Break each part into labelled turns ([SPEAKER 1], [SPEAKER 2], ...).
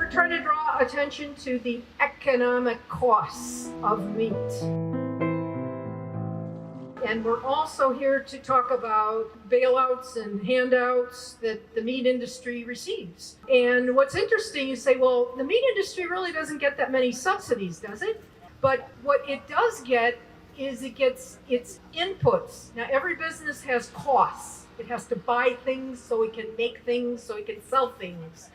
[SPEAKER 1] we're trying to draw attention to the economic costs of meat. And we're also here to talk about bailouts and handouts that the meat industry receives. And what's interesting, you say, well, the meat industry really doesn't get that many subsidies, does it? But what it does get is it gets its inputs. Now, every business has costs. It has to buy things so it can make things, so it can sell things.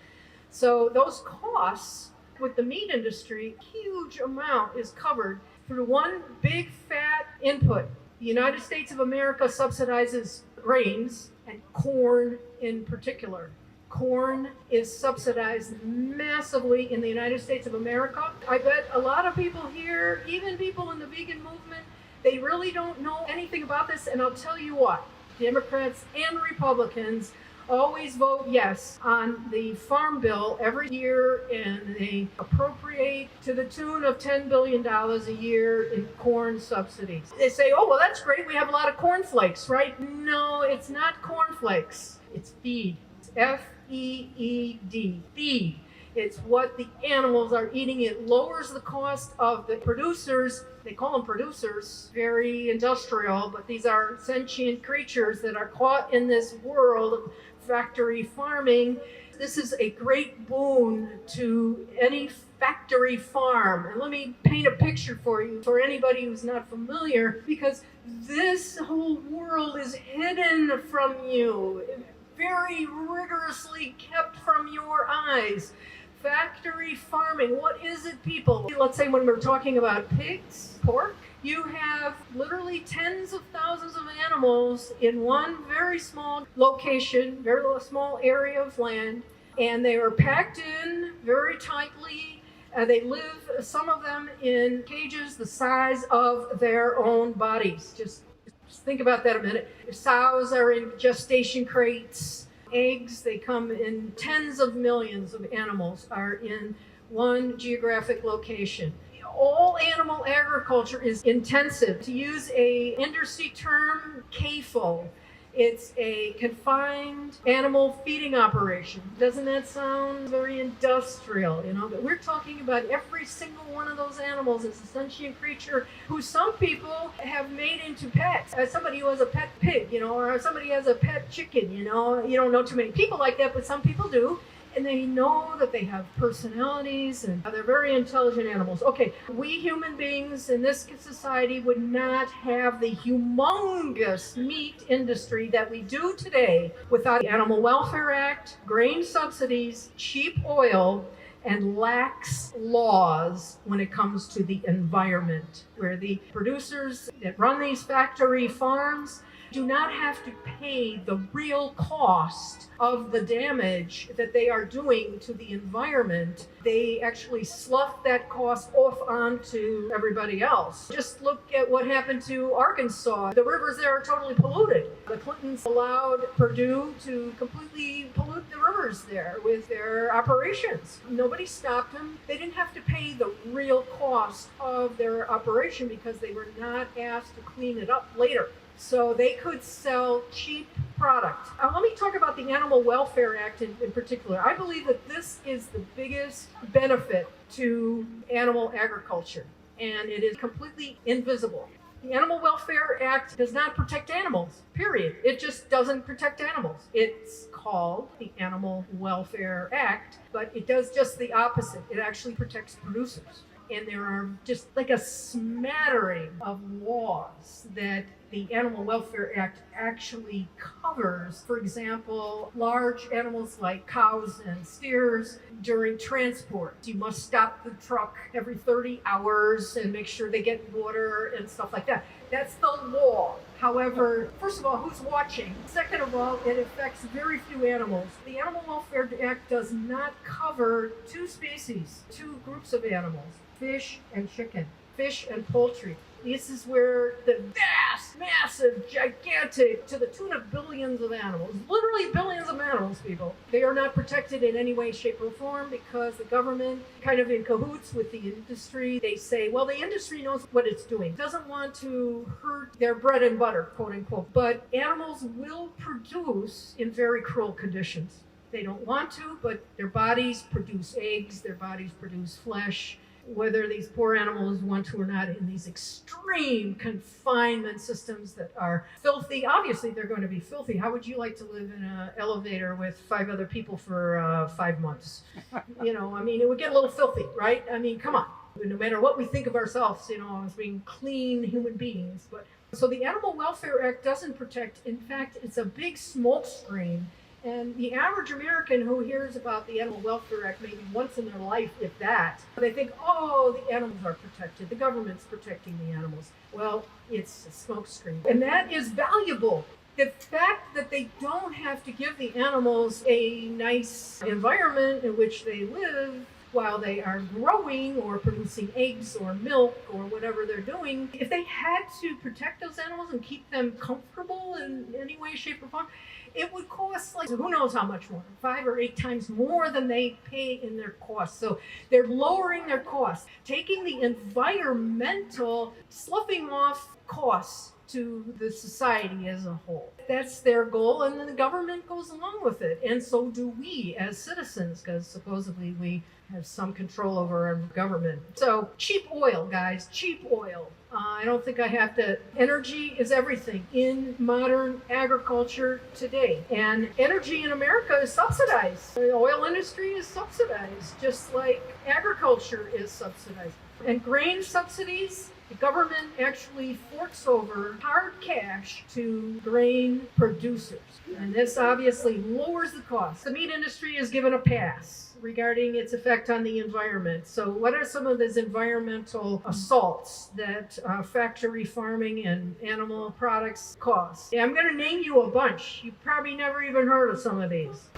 [SPEAKER 1] So those costs with the meat industry, huge amount is covered through one big fat input. The United States of America subsidizes grains and corn in particular. Corn is subsidized massively in the United States of America. I bet a lot of people here, even people in the vegan movement, they really don't know anything about this. And I'll tell you what, Democrats and Republicans always vote yes on the farm bill every year, and they appropriate to the tune of $10 billion a year in corn subsidies. They say, oh, well, that's great. We have a lot of cornflakes, right? No, it's not cornflakes. It's feed. It's F-E-E-D. Feed. It's what the animals are eating. It lowers the cost of the producers. They call them producers, very industrial, but these are sentient creatures that are caught in this world of factory farming. This is a great boon to any factory farm. And let me paint a picture for you, for anybody who's not familiar, because this whole world is hidden from you, very rigorously kept from your eyes. Factory farming, what is it, people? Let's say when we're talking about pigs, pork, you have literally tens of thousands of animals in one very small location, very small area of land, and they are packed in very tightly. They live, some of them, in cages the size of their own bodies. Just think about that a minute. The sows are in gestation crates. Eggs, they come in tens of millions of animals are in one geographic location. All animal agriculture is intensive. To use a industry term, CAFO, it's a confined animal feeding operation. Doesn't that sound very industrial, you know? But we're talking about every single one of those animals is a sentient creature who some people have made into pets. As somebody who has a pet pig, you know, or somebody has a pet chicken, you know. You don't know too many people like that, but some people do. And they know that they have personalities and they're very intelligent animals. Okay, we human beings in this society would not have the humongous meat industry that we do today without the Animal Welfare Act, grain subsidies, cheap oil, and lax laws when it comes to the environment, where the producers that run these factory farms do not have to pay the real cost of the damage that they are doing to the environment. They actually slough that cost off onto everybody else. Just look at what happened to Arkansas. The rivers there are totally polluted. The Clintons allowed Purdue to completely pollute the rivers there with their operations. Nobody stopped them. They didn't have to pay the real cost of their operation because they were not asked to clean it up later. So they could sell cheap product. Let me talk about the Animal Welfare Act in particular. I believe that this is the biggest benefit to animal agriculture, and it is completely invisible. The Animal Welfare Act does not protect animals, period. It just doesn't protect animals. It's called the Animal Welfare Act, but it does just the opposite. It actually protects producers. And there are just like a smattering of laws that the Animal Welfare Act actually covers. For example, large animals like cows and steers during transport. You must stop the truck every 30 hours and make sure they get water and stuff like that. That's the law. However, first of all, who's watching? Second of all, it affects very few animals. The Animal Welfare Act does not cover two species, two groups of animals, fish and chicken, fish and poultry. This is where the vast, massive, gigantic, to the tune of billions of animals, literally billions of animals, people, they are not protected in any way, shape, or form because the government, kind of in cahoots with the industry, they say, well, the industry knows what it's doing. It doesn't want to hurt their bread and butter, quote unquote. But animals will produce in very cruel conditions. They don't want to, but their bodies produce eggs, their bodies produce flesh. Whether these poor animals want to or not, in these extreme confinement systems that are filthy. Obviously, they're going to be filthy. How would you like to live in an elevator with 5 other people for 5 months? It would get a little filthy, right? Come on. No matter what we think of ourselves, as being clean human beings. So the Animal Welfare Act doesn't protect. In fact, it's a big smoke screen. And the average American who hears about the Animal Welfare Act maybe once in their life, if that, they think, oh, the animals are protected. The government's protecting the animals. Well, it's a smokescreen. And that is valuable. The fact that they don't have to give the animals a nice environment in which they live while they are growing or producing eggs or milk or whatever they're doing, if they had to protect those animals and keep them comfortable in any way, shape, or form, it would cost who knows how much more, 5 or 8 times more than they pay in their costs. So they're lowering their costs, taking the environmental, sloughing off costs to the society as a whole. That's their goal, and then the government goes along with it. And so do we as citizens, because supposedly we have some control over our government. So cheap oil, guys, cheap oil. I don't think I have to. Energy is everything in modern agriculture today. And energy in America is subsidized. The oil industry is subsidized, just like agriculture is subsidized. And grain subsidies, the government actually forks over hard cash to grain producers. And this obviously lowers the cost. The meat industry is given a pass regarding its effect on the environment. So what are some of these environmental assaults that factory farming and animal products cause? Yeah, I'm going to name you a bunch. You probably never even heard of some of these.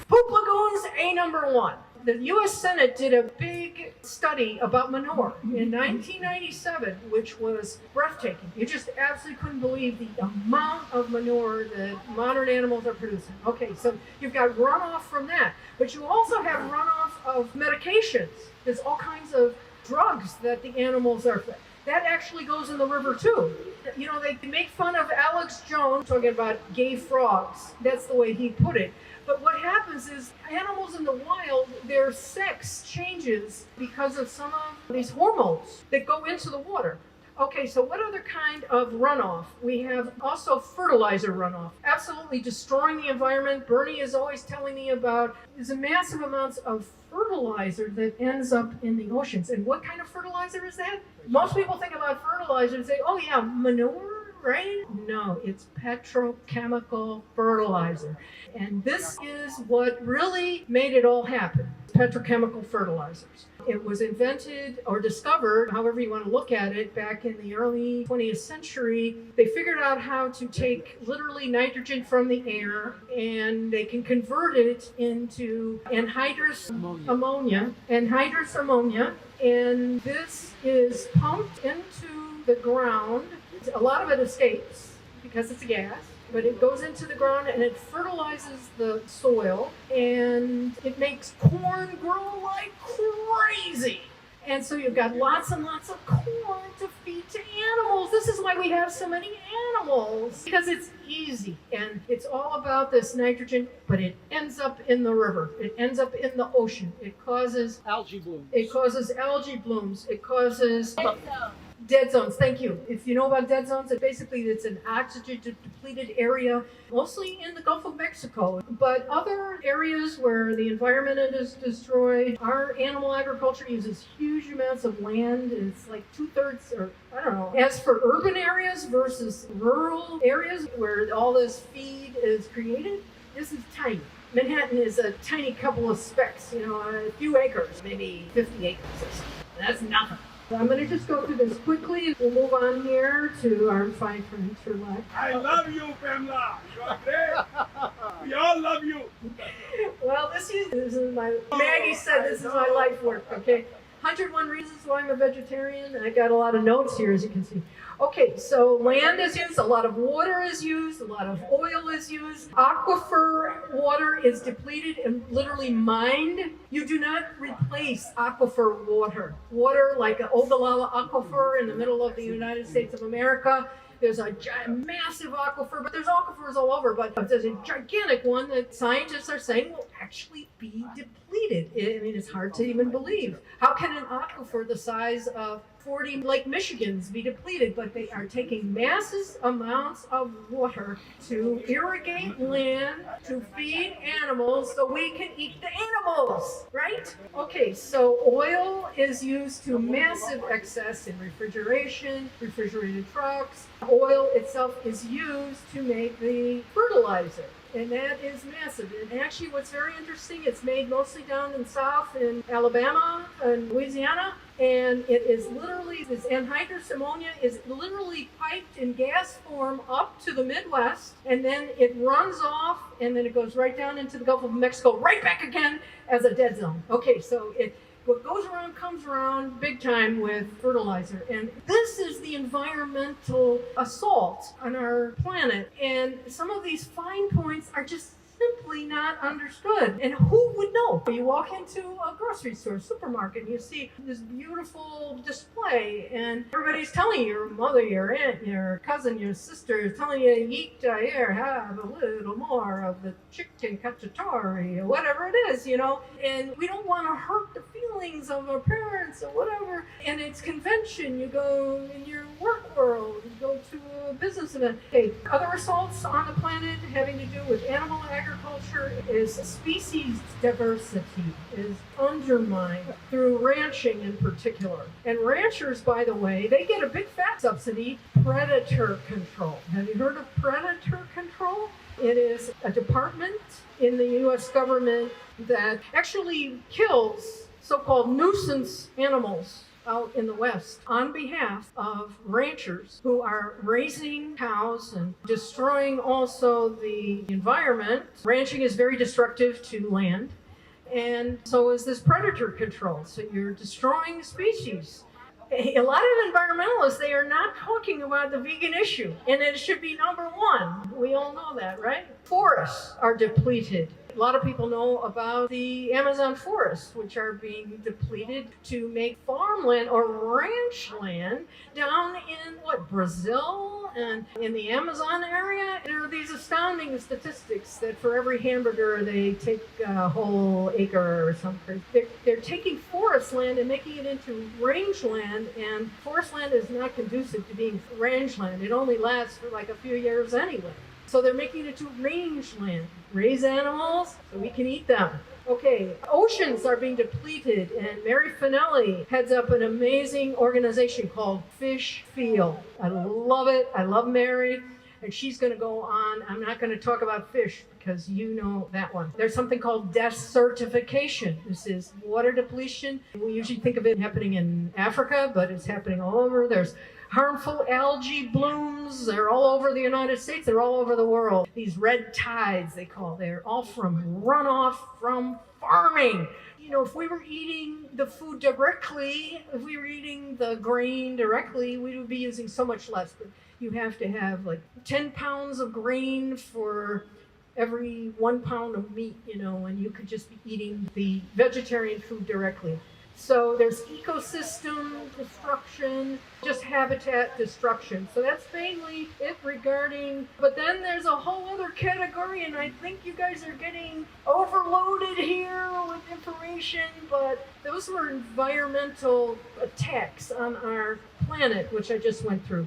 [SPEAKER 1] Poop lagoons, number 1. The U.S. Senate did a big study about manure in 1997, which was breathtaking. You just absolutely couldn't believe the amount of manure that modern animals are producing. Okay, so you've got runoff from that, but you also have runoff of medications. There's all kinds of drugs that the animals are fed. That actually goes in the river too. They make fun of Alex Jones talking about gay frogs. That's the way he put it. But what happens is animals in the wild, their sex changes because of some of these hormones that go into the water. Okay, so what other kind of runoff? We have also fertilizer runoff, absolutely destroying the environment. Bernie is always telling me about there's a massive amounts of fertilizer that ends up in the oceans. And what kind of fertilizer is that? Most people think about fertilizer and say, oh yeah, manure, right? No, it's petrochemical fertilizer. And this is what really made it all happen, petrochemical fertilizers. It was invented or discovered, however you want to look at it, back in the early 20th century. They figured out how to take literally nitrogen from the air and they can convert it into anhydrous ammonia. And this is pumped into the ground. A lot of it escapes because it's a gas. But it goes into the ground and it fertilizes the soil and it makes corn grow like crazy. And so you've got lots and lots of corn to feed to animals. This is why we have so many animals, because it's easy and it's all about this nitrogen, but it ends up in the river. It ends up in the ocean. It causes algae blooms. It causes dead zones. Thank you. If you know about dead zones, it's an oxygen depleted area, mostly in the Gulf of Mexico. But other areas where the environment is destroyed, our animal agriculture uses huge amounts of land. It's like 2/3, or I don't know. As for urban areas versus rural areas where all this feed is created, this is tiny. Manhattan is a tiny couple of specks, a few acres, maybe 50 acres or something. That's nothing. I'm going to just go through this quickly. We'll move on here to our fine friend Tirlok.
[SPEAKER 2] I love you, Pamela. You are great. We all love you.
[SPEAKER 1] Well, this is my, Maggie said this is my life work, okay? 101 reasons why I'm a vegetarian. I got a lot of notes here, as you can see. Okay, so land is used, a lot of water is used, a lot of oil is used. Aquifer water is depleted and literally mined. You do not replace aquifer water. Water like an Ogallala aquifer in the middle of the United States of America There's a massive aquifer, but there's aquifers all over, but there's a gigantic one that scientists are saying will actually be depleted. I mean, it's hard to even believe. How can an aquifer the size of 40 Lake Michigans be depleted? But they are taking massive amounts of water to irrigate land, to feed animals so we can eat the animals, right? Okay, so oil is used to massive excess in refrigeration, refrigerated trucks. Oil itself is used to make the fertilizer. And that is massive. And actually what's very interesting, it's made mostly down in South in Alabama and Louisiana. And it is literally, this anhydrous ammonia is literally piped in gas form up to the Midwest. And then it runs off and then it goes right down into the Gulf of Mexico, right back again as a dead zone. Okay, so what goes around comes around big time with fertilizer. And this is the environmental assault on our planet. And some of these fine points are just simply not understood. And who would know? You walk into a grocery store, supermarket, and you see this beautiful display, and everybody's telling you, your mother, your aunt, your cousin, your sister, is telling you, eat here, have a little more of the chicken cacciatore, or whatever it is, you know. And we don't want to hurt the feelings of our parents or whatever. And it's convention. You go in your work world, you go to a business event. Okay, other assaults on the planet having to do with animal agriculture is species diversity is undermined through ranching in particular. And ranchers, by the way, they get a big fat subsidy, predator control. Have you heard of predator control? It is a department in the U.S. government that actually kills so-called nuisance animals out in the West on behalf of ranchers who are raising cows and destroying also the environment. Ranching is very destructive to land, and so is this predator control. So you're destroying species. A lot of environmentalists, they are not talking about the vegan issue, and it should be number one. We all know that, right? Forests are depleted. A lot of people know about the Amazon forests, which are being depleted to make farmland or ranch land down in Brazil and in the Amazon area. There are these astounding statistics that for every hamburger they take a whole acre or something. They're taking forest land and making it into rangeland, and forest land is not conducive to being rangeland. It only lasts for like a few years anyway. So they're making it to rangeland. Raise animals so we can eat them. Okay, oceans are being depleted, and Mary Finelli heads up an amazing organization called Fish Feel. I love it. I love Mary, and she's going to go on. I'm not going to talk about fish because you know that one. There's something called desertification. This is water depletion. We usually think of it happening in Africa, but it's happening all over. There's harmful algae blooms. They're all over the United States. They're all over the world. These red tides, they call, they're all from runoff from farming. You know, if we were eating the food directly, if we were eating the grain directly, we would be using so much less. But you have to have like 10 pounds of grain for every 1 pound of meat, you know, and you could just be eating the vegetarian food directly. So there's ecosystem destruction, just habitat destruction. So that's mainly it regarding, but then there's a whole other category, and I think you guys are getting overloaded here with information, but those were environmental attacks on our planet, which I just went through.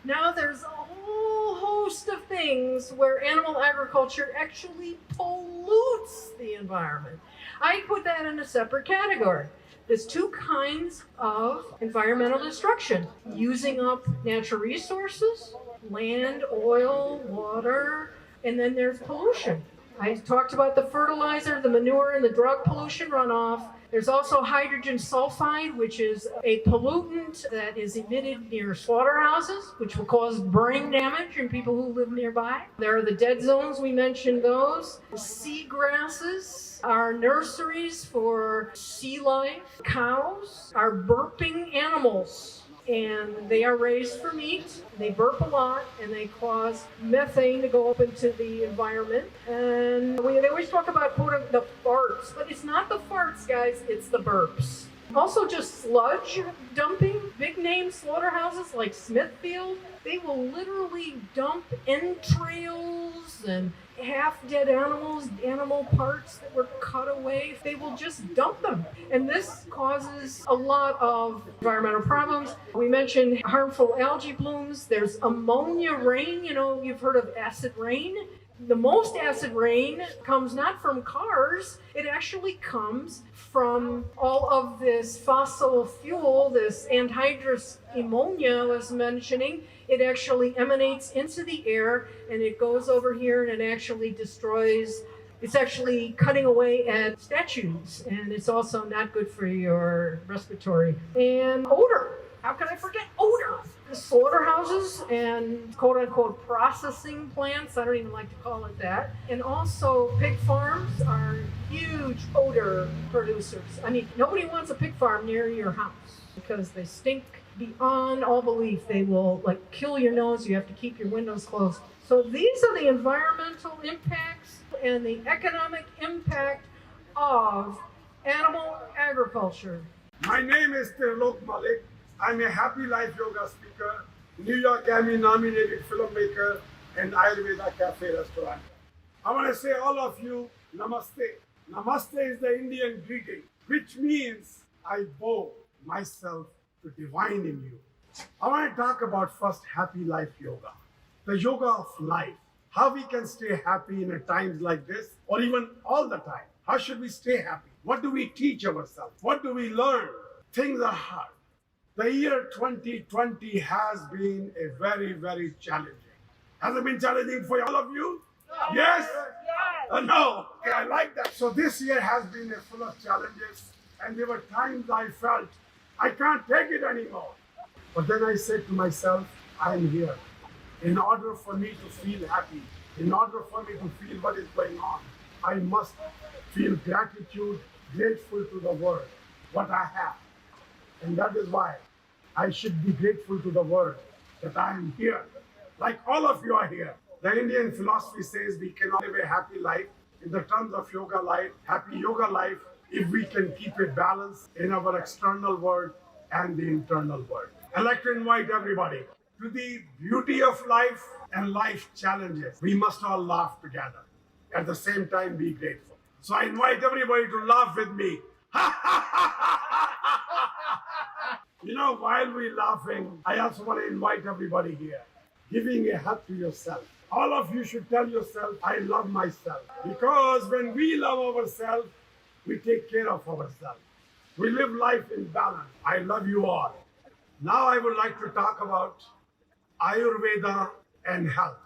[SPEAKER 1] Now there's a whole host of things where animal agriculture actually pollutes the environment. I put that in a separate category. There's two kinds of environmental destruction: using up natural resources, land, oil, water, and then there's pollution. I talked about the fertilizer, the manure, and the drug pollution runoff. There's also hydrogen sulfide, which is a pollutant that is emitted near slaughterhouses, which will cause brain damage in people who live nearby. There are the dead zones, we mentioned those. Seagrasses are nurseries for sea life. Cows are burping animals, and they are raised for meat. They burp a lot, and they cause methane to go up into the environment. And they always talk about, quote, the farts, but it's not the farts, guys, it's the burps. Also just sludge dumping. Big name slaughterhouses like Smithfield, they will literally dump entrails and half-dead animals, animal parts that were cut away. They will just dump them. And this causes a lot of environmental problems. We mentioned harmful algae blooms. There's ammonia rain. You know, you've heard of acid rain. The most acid rain comes not from cars, it actually comes from all of this fossil fuel, this anhydrous ammonia I was mentioning. It actually emanates into the air and it goes over here and it actually destroys, it's actually cutting away at statues, and it's also not good for your respiratory. And odor. How can I forget odor? The slaughterhouses and quote-unquote processing plants, I don't even like to call it that. And also pig farms are huge odor producers. I mean, nobody wants a pig farm near your house because they stink beyond all belief. They will like kill your nose. You have to keep your windows closed. So these are the environmental impacts and the economic impact of animal agriculture.
[SPEAKER 2] My name is Tirlok Malik. I'm a Happy Life Yoga speaker, New York Emmy nominated filmmaker, and Ayurveda Cafe restaurant. I want to say all of you, Namaste. Namaste is the Indian greeting, which means I bow myself to divine in you. I want to talk about first Happy Life Yoga, the yoga of life. How we can stay happy in times like this, or even all the time. How should we stay happy? What do we teach ourselves? What do we learn? Things are hard. The year 2020 has been a very, very challenging. Has it been challenging for all of you? No. Yes? Yes. No. Okay, I like that. So this year has been full of challenges, and there were times I felt I can't take it anymore. But then I said to myself, I'm here. In order for me to feel happy, in order for me to feel what is going on, I must feel gratitude, grateful to the world, what I have. And that is why I should be grateful to the world that I am here. Like all of you are here. The Indian philosophy says we cannot live a happy life in the terms of yoga life, happy yoga life, if we can keep a balance in our external world and the internal world. I'd like to invite everybody to the beauty of life and life challenges. We must all laugh together. At the same time, be grateful. So I invite everybody to laugh with me. You know, while we're laughing, I also want to invite everybody here, giving a hug to yourself. All of you should tell yourself, I love myself. Because when we love ourselves, we take care of ourselves. We live life in balance. I love you all. Now I would like to talk about Ayurveda and health.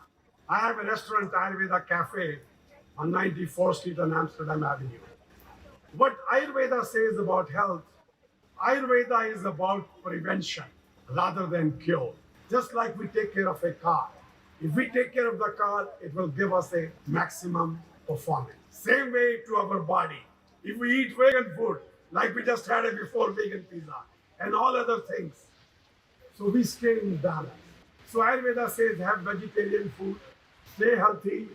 [SPEAKER 2] I have a restaurant, Ayurveda Cafe, on 94th Street on Amsterdam Avenue. What Ayurveda says about health, Ayurveda is about prevention rather than cure. Just like we take care of a car. If we take care of the car, it will give us a maximum performance. Same way to our body. If we eat vegan food, like we just had it before, vegan pizza, and all other things, so we stay in balance. So Ayurveda says have vegetarian food, stay healthy,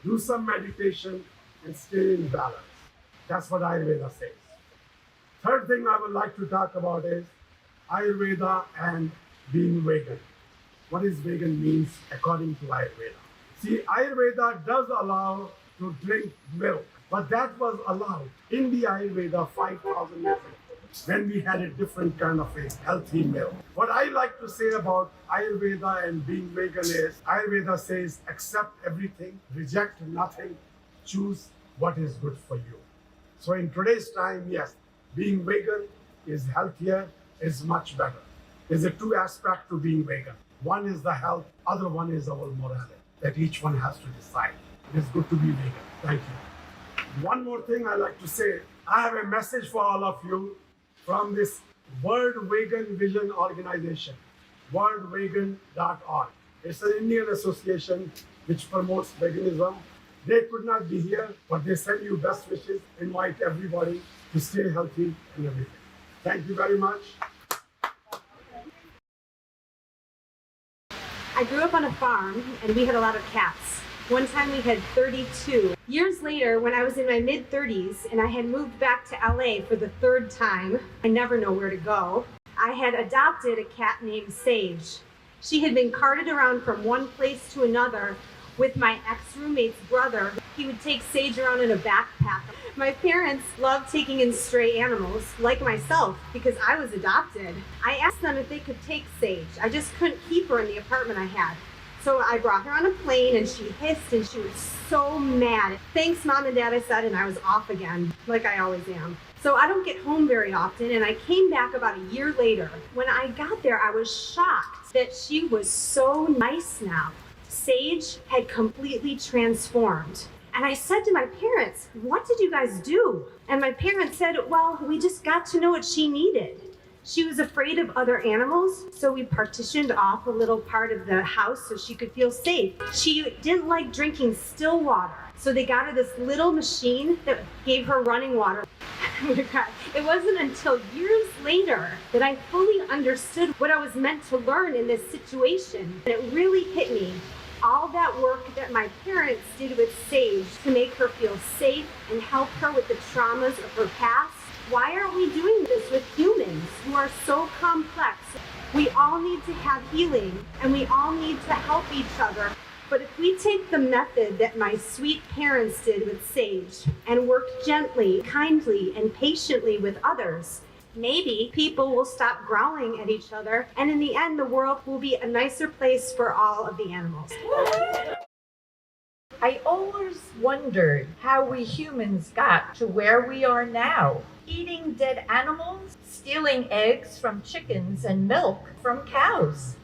[SPEAKER 2] do some meditation, and stay in balance. That's what Ayurveda says. Third thing I would like to talk about is Ayurveda and being vegan. What is vegan means according to Ayurveda? See, Ayurveda does allow to drink milk, but that was allowed in the Ayurveda 5,000 years ago when we had a different kind of a healthy milk. What I like to say about Ayurveda and being vegan is Ayurveda says accept everything, reject nothing, choose what is good for you. So in today's time, yes, being vegan is healthier, is much better. There's a two aspect to being vegan. One is the health, other one is our morality, that each one has to decide. It is good to be vegan. Thank you. One more thing I like to say, I have a message for all of you from this World Vegan Vision Organization, worldvegan.org. It's an Indian association which promotes veganism. They could not be here, but they send you best wishes, invite everybody to stay healthy and everything. Thank you very much.
[SPEAKER 3] I grew up on a farm and we had a lot of cats. One time we had 32. Years later, when I was in my mid-30s and I had moved back to LA for the third time, I never know where to go, I had adopted a cat named Sage. She had been carted around from one place to another with my ex-roommate's brother. He would take Sage around in a backpack. My parents loved taking in stray animals, like myself, because I was adopted. I asked them if they could take Sage. I just couldn't keep her in the apartment I had. So I brought her on a plane and she hissed and she was so mad. Thanks, Mom and Dad, I said, and I was off again, like I always am. So I don't get home very often, and I came back about a year later. When I got there, I was shocked that she was so nice now. Sage had completely transformed. And I said to my parents, what did you guys do? And my parents said, well, we just got to know what she needed. She was afraid of other animals, so we partitioned off a little part of the house so she could feel safe. She didn't like drinking still water, so they got her this little machine that gave her running water. It wasn't until years later that I fully understood what I was meant to learn in this situation. And it really hit me. All that work that my parents did with Sage to make her feel safe and help her with the traumas of her past. Why aren't we doing this with humans who are so complex? We all need to have healing and we all need to help each other. But if we take the method that my sweet parents did with Sage and work gently, kindly, and patiently with others, maybe people will stop growling at each other, and in the end, the world will be a nicer place for all of the animals.
[SPEAKER 4] I always wondered how we humans got to where we are now, eating dead animals, stealing eggs from chickens and milk from cows.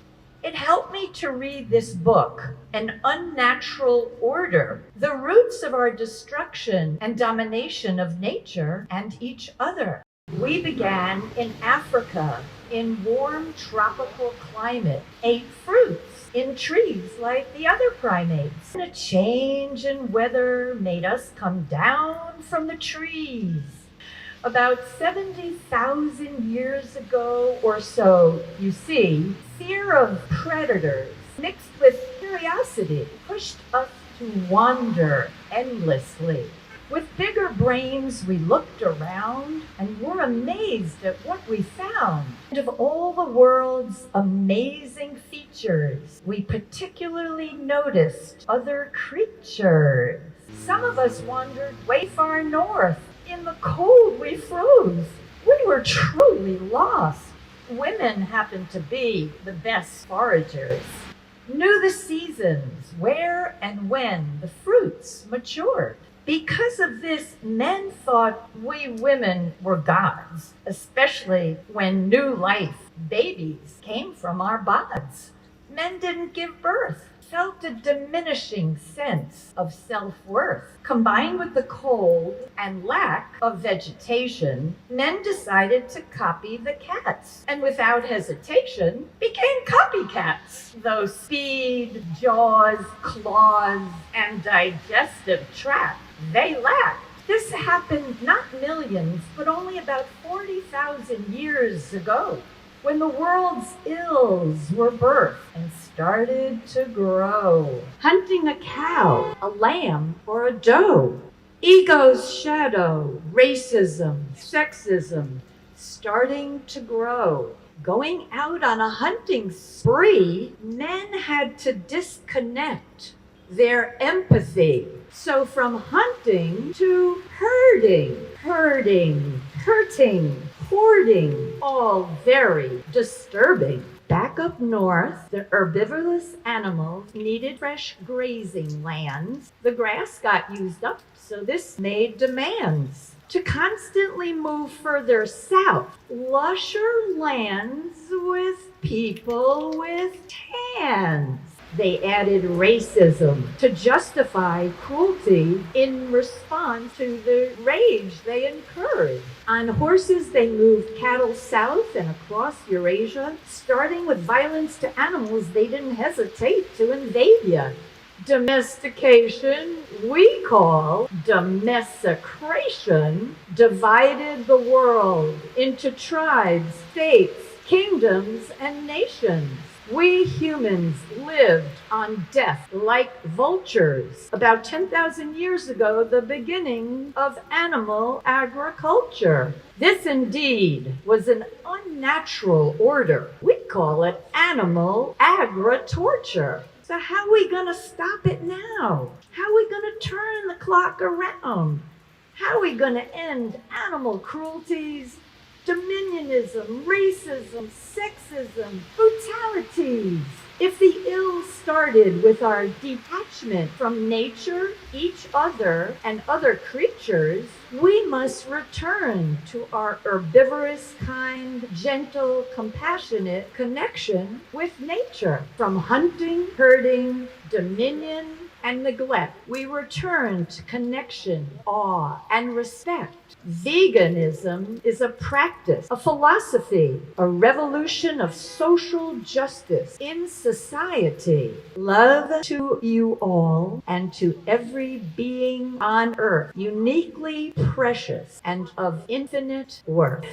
[SPEAKER 4] It helped me to read this book, An Unnatural Order, the roots of our destruction and domination of nature and each other. We began in Africa, in warm tropical climate, ate fruits in trees like the other primates. And a change in weather made us come down from the trees. About 70,000 years ago or so, you see, fear of predators mixed with curiosity pushed us to wander endlessly. With bigger brains, we looked around and were amazed at what we found. And of all the world's amazing features, we particularly noticed other creatures. Some of us wandered way far north. In the cold, we froze. We were truly lost. Women happened to be the best foragers, knew the seasons, where and when the fruits matured. Because of this, men thought we women were gods, especially when new life, babies, came from our bods. Men didn't give birth, felt a diminishing sense of self-worth. Combined with the cold and lack of vegetation, men decided to copy the cats, and without hesitation became copycats. Though speed, jaws, claws, and digestive tract they lacked. This happened not millions, but only about 40,000 years ago, when the world's ills were birthed and started to grow. Hunting a cow, a lamb, or a doe. Ego's shadow, racism, sexism, starting to grow. Going out on a hunting spree, men had to disconnect their empathy. So from hunting to herding, hurting, hoarding, all very disturbing. Back up north, the herbivorous animals needed fresh grazing lands. The grass got used up, so this made demands to constantly move further south. Lusher lands with people with tans. They added racism to justify cruelty in response to the rage they incurred. On horses, they moved cattle south and across Eurasia, starting with violence to animals they didn't hesitate to invade you. Domestication, we call domesticration, divided the world into tribes, states, kingdoms, and nations. We humans lived on death like vultures. About 10,000 years ago, the beginning of animal agriculture. This indeed was an unnatural order. We call it animal agri-torture. So how are we going to stop it now? How are we going to turn the clock around? How are we going to end animal cruelties, dominionism, racism, sexism, brutalities? If the ill started with our detachment from nature, each other, and other creatures, we must return to our herbivorous, kind, gentle, compassionate connection with nature. From hunting, herding, dominion, and neglect, we return to connection, awe, and respect. Veganism is a practice, a philosophy, a revolution of social justice in society. Love to you all and to every being on earth, uniquely precious and of infinite worth.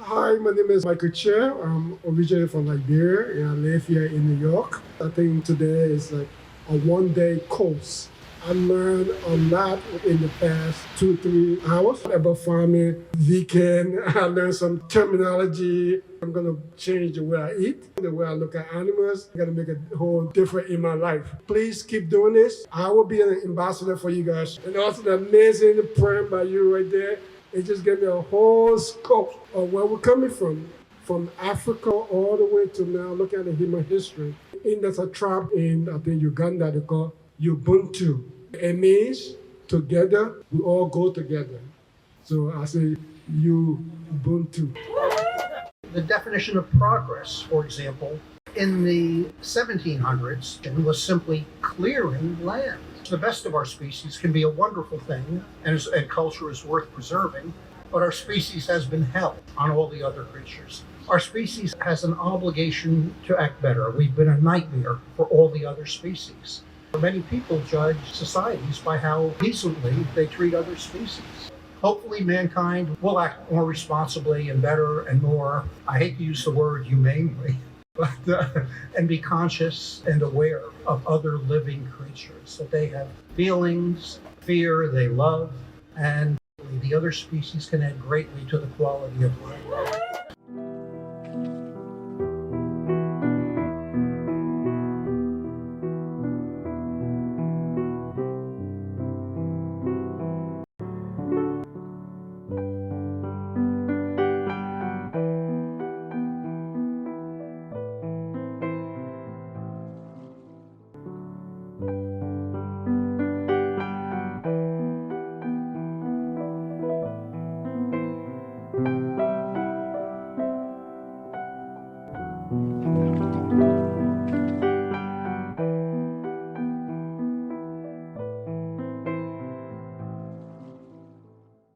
[SPEAKER 5] Hi, my name is Michael Chea. I'm originally from Liberia and I live here in New York. I think today is like a one-day course. I learned a lot in the past 2-3 hours about farming, vegan. I learned some terminology. I'm gonna change the way I eat, the way I look at animals. I'm gonna make a whole different in my life. Please keep doing this. I will be an ambassador for you guys. And also the amazing poem by you right there. It just gave me a whole scope of where we're coming from Africa all the way to now. Look at the human history. And there's a tribe in, I think, Uganda, they call Ubuntu. It means together, we all go together. So I say Ubuntu.
[SPEAKER 6] The definition of progress, for example, in the 1700s, was simply clearing land. The best of our species can be a wonderful thing, and culture is worth preserving, but our species has been held on all the other creatures. Our species has an obligation to act better. We've been a nightmare for all the other species. Many people judge societies by how decently they treat other species. Hopefully mankind will act more responsibly and better and more, I hate to use the word humanely, but and be conscious and aware of other living creatures, that they have feelings, fear, they love, and the other species can add greatly to the quality of life.